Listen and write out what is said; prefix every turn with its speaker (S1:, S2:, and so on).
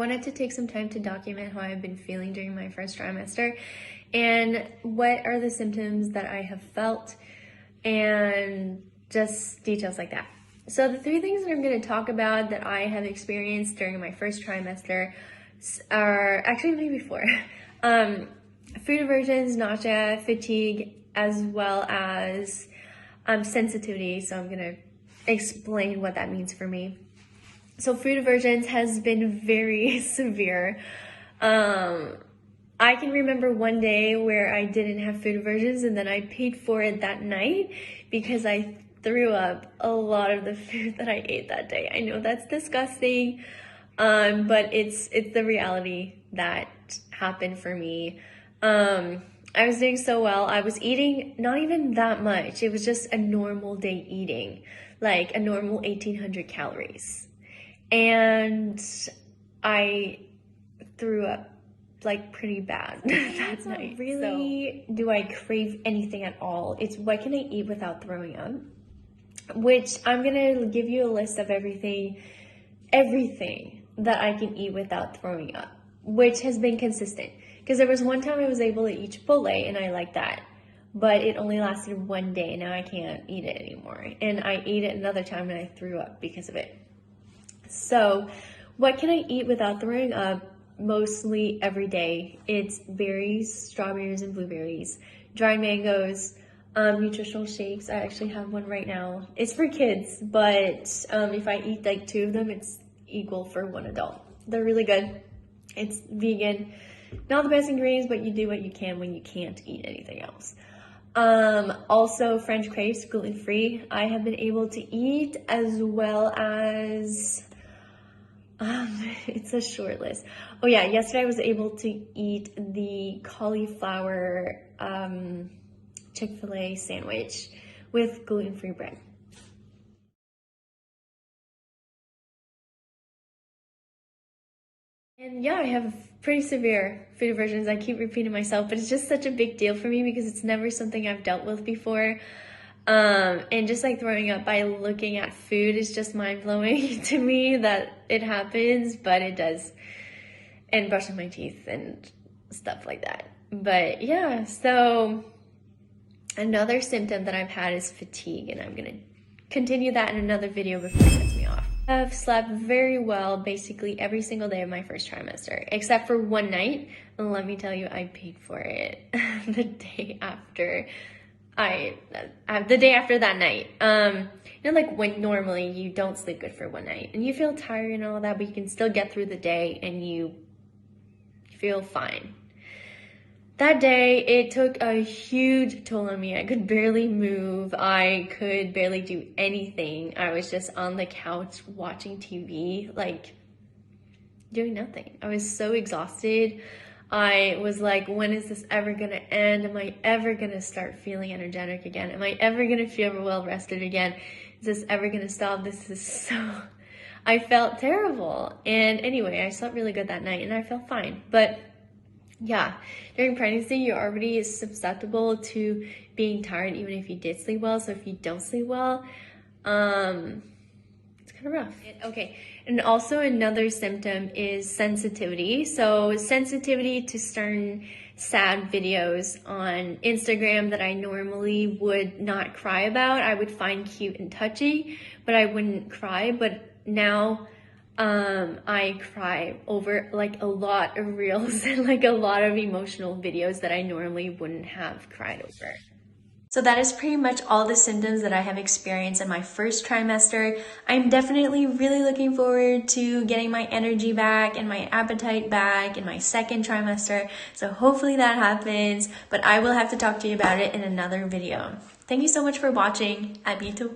S1: wanted to take some time to document how I've been feeling during my first trimester and what are the symptoms that I have felt and just details like that. So the 3 things that I'm going to talk about that I have experienced during my first trimester are actually maybe 4. Food aversions, nausea, fatigue, as well as sensitivity. So I'm going to explain what that means for me. So food aversions has been very severe. I can remember one day where I didn't have food aversions and then I paid for it that night because I threw up a lot of the food that I ate that day. I know that's disgusting, but it's the reality that happened for me. I was doing so well. I was eating not even that much. It was just a normal day eating, like a normal 1,800 calories. And I threw up like pretty bad that night. Really, do I crave anything at all? It's what can I eat without throwing up? Which I'm gonna give you a list of everything that I can eat without throwing up, which has been consistent. Because there was one time I was able to eat Chipotle and I liked that, but it only lasted one day. Now I can't eat it anymore. And I ate it another time and I threw up because of it. So what can I eat without throwing up? Mostly every day. It's berries, strawberries, and blueberries, dried mangoes, nutritional shakes. I actually have one right now. It's for kids, but if I eat like 2 of them, it's equal for 1 adult. They're really good. It's vegan. Not the best ingredients, but you do what you can when you can't eat anything else. Also French crepes, gluten-free. I have been able to eat, as well as it's a short list. Oh yeah, yesterday I was able to eat the cauliflower Chick-fil-A sandwich with gluten-free bread. And yeah, I have pretty severe food aversions. I keep repeating myself, but it's just such a big deal for me because it's never something I've dealt with before. And just like throwing up by looking at food is just mind-blowing to me that it happens, but it does. And brushing my teeth and stuff like that. But yeah, so another symptom that I've had is fatigue, and I'm gonna continue that in another video before it gets me off. I've slept very well basically every single day of my first trimester, except for one night, and let me tell you, I paid for it the day after that night. You know, like when normally you don't sleep good for one night and you feel tired and all that, but you can still get through the day and you feel fine. That day, it took a huge toll on me. I could barely move. I could barely do anything. I was just on the couch watching TV, like doing nothing. I was so exhausted. I was like, when is this ever gonna end? Am I ever gonna start feeling energetic again? Am I ever gonna feel well rested again? Is this ever gonna stop? This is so... I felt terrible. And anyway, I slept really good that night and I felt fine. But yeah, during pregnancy, you're already susceptible to being tired even if you did sleep well. So if you don't sleep well, it's kind of rough. Okay, and also another symptom is sensitivity. So sensitivity to certain sad videos on Instagram that I normally would not cry about. I would find cute and touching, but I wouldn't cry. But now I cry over like a lot of reels and like a lot of emotional videos that I normally wouldn't have cried over. So that is pretty much all the symptoms that I have experienced in my first trimester. I'm definitely really looking forward to getting my energy back and my appetite back in my second trimester. So hopefully that happens, but I will have to talk to you about it in another video. Thank you so much for watching. Abito.